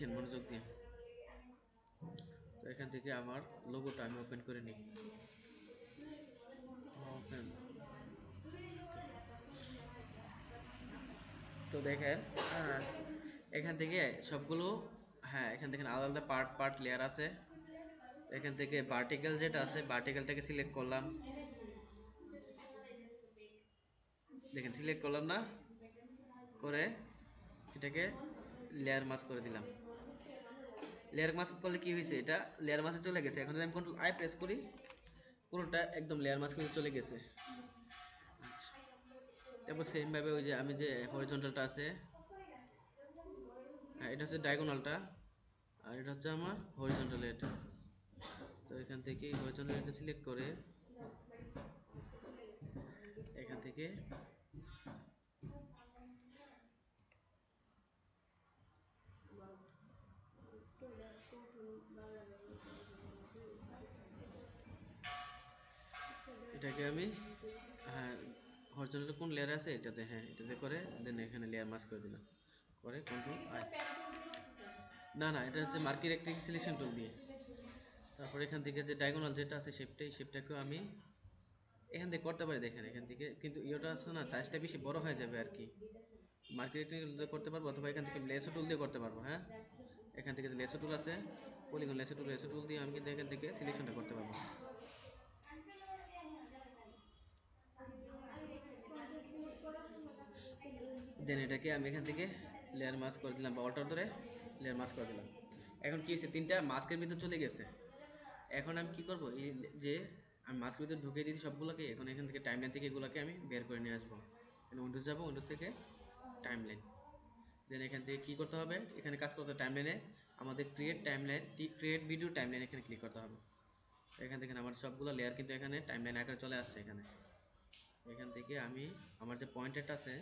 দেখেন মনোযোগ দিয়ে। তো এখান থেকে আমার লোগোটা আমি ওপেন করে নিই। ওপেন। তো দেখেন এখান থেকে সবগুলো, হ্যাঁ এখান থেকে আলাদা আলাদা পার্ট পার্ট লেয়ার আছে। এখান থেকে ভার্টিক্যাল যেটা আছে ভার্টিক্যালটাকে সিলেক্ট করলাম, দেখেন সিলেক্ট করলাম না, করে এটাকে লেয়ার মাস্ক করে দিলাম। লেয়ার মাস্ক করলে কি হয়েছে, এটা লেয়ার মাস্কে চলে গেছে। এখন যদি আমি কন্ট্রোল আই প্রেস করি পুরোটা একদম লেয়ার মাস্কে চলে গেছে। আচ্ছা, তারপর সেমভাবে ওই যে আমি যে হরিজন্টালটা আছে, হ্যাঁ এটা হচ্ছে ডায়াগোনালটা, আর এটা হচ্ছে আমার হরিজন্টাল এটা। তো এখান থেকে হরিজন্টাল এটা সিলেক্ট করে এখান থেকে এটাকে আমি, হ্যাঁ হরিজন্টাল কোন লেয়ার আছে এটাতে, হ্যাঁ এটাতে করে দেন এখানে লেয়ার মাস্ক করে দিলাম, করে কন্ট্রোল আই। না না, এটা হচ্ছে মার্কি রেক্টেঙ্গেল সিলেকশন টুল দিয়ে। তারপর এখান থেকে যে ডায়াগোনাল যেটা আছে শেপটাই, শেপটাকেও আমি এখান থেকে করতে পারি দেখেন এখান থেকে, কিন্তু ইয়েটা আছে না সাইজটা বেশি বড় হয়ে যাবে আর কি। মার্কি রেক্টেঙ্গেল দিয়ে করতে পারবো, অথবা এখান থেকে লেসো টুল দিয়ে করতে পারবো। হ্যাঁ এখান থেকে যে লেসো টুল আছে, পলিগন লেসো টুল দিয়ে আমি কিন্তু এখান থেকে সিলেকশনটা করতে পারবো। দেন এটাকে আমি এখান থেকে লেয়ার মাস্ক করে দিলাম, বা অল্টার ধরে লেয়ার মাস্ক করে দিলাম। এখন কি হয়েছে, তিনটা মাস্কের ভিতর চলে গেছে। এখন আমি কি করব, এই যে আমি মাস্কের ভিতরে ঢুকিয়ে দিয়েছি সবগুলোকে, এখন এখান থেকে টাইমলাইন থেকে এগুলোকে আমি বের করে নিয়ে আসবো। উইন্ডোজ যাবো, উইন্ডোজ থেকে টাইমলাইন, দেন এখান থেকে কী করতে হবে, এখানে কাজ করতে হবে টাইমলাইনে, আমাদের create timeline, create video timeline এখানে ক্লিক করতে হবে। এখান থেকে আমার সবগুলো লেয়ার কিন্তু এখানে টাইমলাইন আকারে চলে আসছে এখানে। এখান থেকে আমি আমার যে পয়েন্টারটা আছে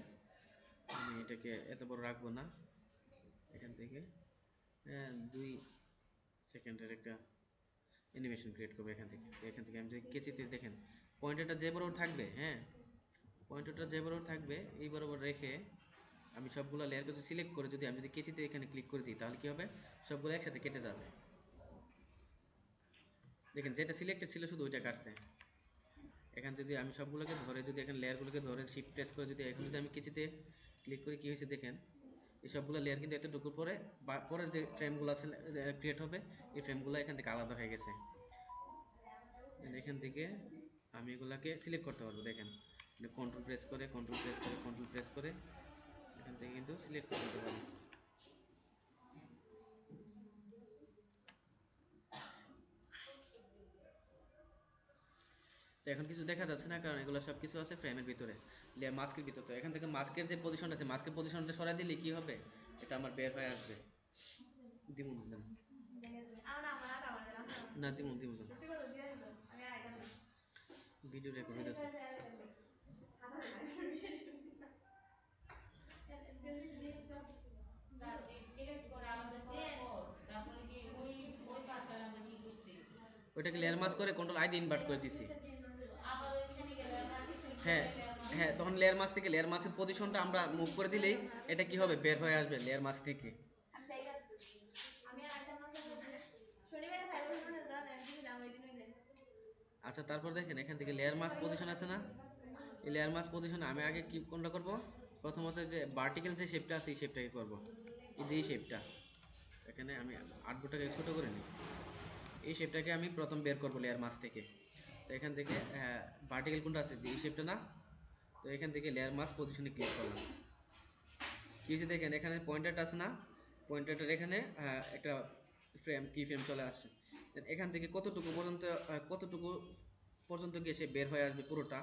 আমি এটাকে এত বড় রাখবো না, এখান থেকে 2 সেকেন্ডের একটা অ্যানিমেশন ক্রিয়েট করবো এখান থেকে। এখান থেকে আমি যদি কেচিতে দেখেন পয়েন্টারটা যে বরাবর থাকবে, হ্যাঁ পয়েন্টারটা যে বরাবর থাকবে এই বরাবর রেখে আমি সবগুলো লেয়ারকে যদি সিলেক্ট করে যদি আমি যদি কেচিতে এখানে ক্লিক করে দিই তাহলে কী হবে, সবগুলো একসাথে কেটে যাবে। দেখেন যেটা সিলেক্টেড ছিল শুধু ওইটা কাটছে। এখানে যদি আমি সবগুলোকে ধরে যদি এখানে লেয়ারগুলোকে ধরে শিফট প্রেস করে যদি এখন যদি আমি কেচিতে ক্লিক করে কী হয়েছে দেখেন, এই সবগুলো লেয়ার কিন্তু এতটুকু পরে বা পরের যে ফ্রেমগুলো আছে ক্রিয়েট হবে এই ফ্রেমগুলো এখান থেকে আলাদা হয়ে গেছে। এখান থেকে আমি এগুলাকে সিলেক্ট করতে পারবো, দেখেন কন্ট্রোল প্রেস করে কন্ট্রোল প্রেস করে কন্ট্রোল প্রেস করে এখান থেকে কিন্তু সিলেক্ট করে দিতে পারবো। তো এখন কিছু দেখা যাচ্ছে না, কারণ এগুলো সব কিছু আছে ফ্রেমের ভিতরে, মাস্কের ভিতরে। তো এখান থেকে মাস্কের যে পজিশনটা আছে মাস্কের পজিশনটা সরাই দিলে কি হবে, এটা আমার বের হয়ে আসবে। দিমুন না, না দিমুন দিমুন ভিডিও রেকর্ড হইতেছে। স্যার সিলেক্ট করে আলাদা করার পর তারপরে কি ওই ওই পার্টটা আমরা কি করছি, ওইটাকে লেয়ার মাস্ক করে কন্ট্রোল আই দিয়ে ইনভার্ট করে দিছি। আবার ওইখানে গেলে মার্কে ক্লিক হ্যাঁ করলে লেয়ার মাস্ক হ্যাঁ, তখন লেয়ার মাস্ক থেকে লেয়ার মাস্কের পজিশনটা আমরা মুভ করে দিলেই এটা কি হবে, বের হয়ে আসবে লেয়ার মাস্ক থেকে। আচ্ছা তারপর দেখেন এখান থেকে লেয়ার মাস্ক পজিশন আছে না, এই লেয়ার মাস্ক পজিশনে আমি আগে কি কোনটা করব, প্রথমত যে ভার্টিক্যাল যে শেপটা আছে এই শেপটাকে করব, এই যে এই শেপটা, এখানে আমি আর্টবোর্ডটাকে ছোটো করে নিই, এই শেপটাকে আমি প্রথম বের করবো লেয়ার মাস্ক থেকে। তো এখান থেকে ভার্টিক্যাল কোনটা আছে যে এই শেপটা না, তো এখান থেকে লেয়ার মাস্ক পজিশনে ক্লিক করলাম। কি হচ্ছে দেখেন এখানে পয়েন্টারটা আছে না, পয়েন্টারটার এখানে একটা ফ্রেম কি ফ্রেম চলে আসছে। এখান থেকে কতটুকু পর্যন্ত গিয়ে সে বের হয়ে আসবে পুরোটা,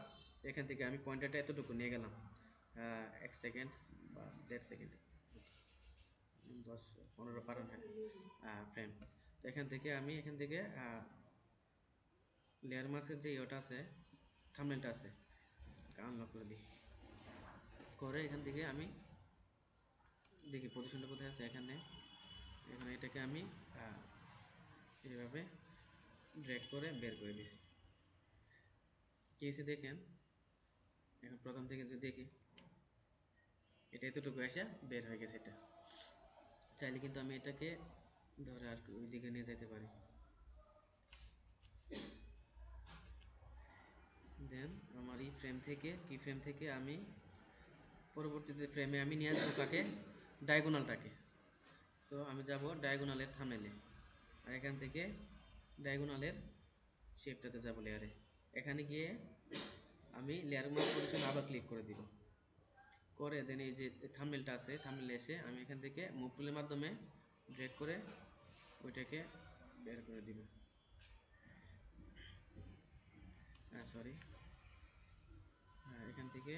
এখান থেকে আমি পয়েন্টারটা এতটুকু নিয়ে গেলাম 1 সেকেন্ড বা 1.5 সেকেন্ড, 10-15 ফারেনহাইট ফ্রেম। তো এখান থেকে আমি এখান থেকে লেয়ার মাস্কের যে ইয়েটা আছে থাম্বনেলটা আছে আনলক করে দিই, করে এখান থেকে আমি দেখি পজিশনটা কোথায় আছে, এখানে এখানে এটাকে আমি এইভাবে ড্র্যাগ করে বের করে দিছি। কি হয়েছে দেখেন, এখন প্রথম থেকে যদি দেখি এটা এতটুকু এসে বের হয়ে গেছে এটা। চাইলে কিন্তু আমি এটাকে ধরে আর ওই দিকে নিয়ে যেতে পারি। দেন আমার এই ফ্রেম থেকে কি ফ্রেম থেকে আমি পরবর্তীতে ফ্রেমে আমি নিয়ে আসবো কাকে, ডায়াগোনালটাকে। তো আমি যাব ডায়াগোনালের থাম্বনেলে, আর এখান থেকে ডায়াগোনালের শেপটাতে যাব লেয়ারে। এখানে গিয়ে আমি লেয়ার মাস্ক পজিশন আবার ক্লিক করে দিব, করে দেন এই যে থাম্বনেলটা আছে থাম্বনেলে এসে আমি এখান থেকে মুভ টুলের মাধ্যমে ড্র্যাগ করে ওইটাকে বের করে দিব। সরি, এখান থেকে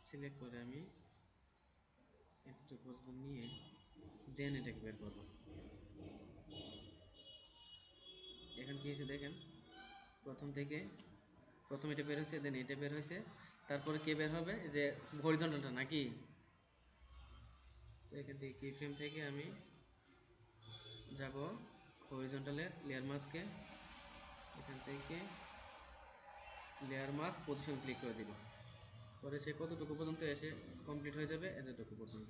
সিলেক্ট করে আমি এতটুকু পর্যন্ত নিয়ে দেন এটাকে বের করবো। এখন কি হয়েছে দেখেন, প্রথম এটা বের হয়েছে, দেন এটা বের হয়েছে, তারপরে কে বের হবে, যে হরিজন্টালটা নাকি। তো এখান থেকে কি ফ্রেম থেকে আমি যাব হরিজন্টালের লেয়ার মাস্কে, এখান থেকে লেয়ার মাস্ক পজিশন ক্লিক করে দিব, পরে সে কতটুকু পর্যন্ত এসে কমপ্লিট হয়ে যাবে, এতটুকু পর্যন্ত।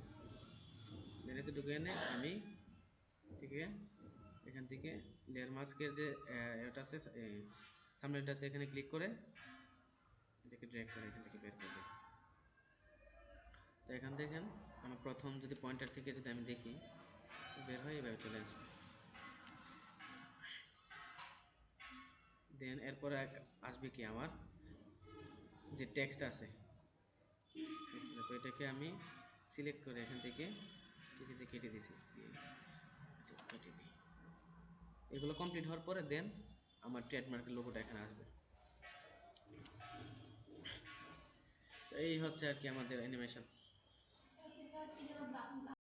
দেন এতটুকু এনে আমি ঠিক আছে এখান থেকে লেয়ার মাস্কের যে এটা আছে থাম্বনেলটা আছে এখানে ক্লিক করে এটাকে ড্র্যাগ করে এখান থেকে বের করে দেব। তো এখান থেকে আমার প্রথম যদি পয়েন্টার থেকে যদি আমি দেখি বের হয়ে এভাবে চলে আসবে। দেন এরপরে আসবে কি আমার যে টেক্সট আছে, তো এটাকে আমি সিলেক্ট করে এখান থেকে কিছুতে কেটে দিছি, কেটে দিই। এগুলো কমপ্লিট হওয়ার পরে দেন আমার ট্রেডমার্কের লোগোটা এখানে আসবে। তো এই হচ্ছে আর কি আমাদের অ্যানিমেশন।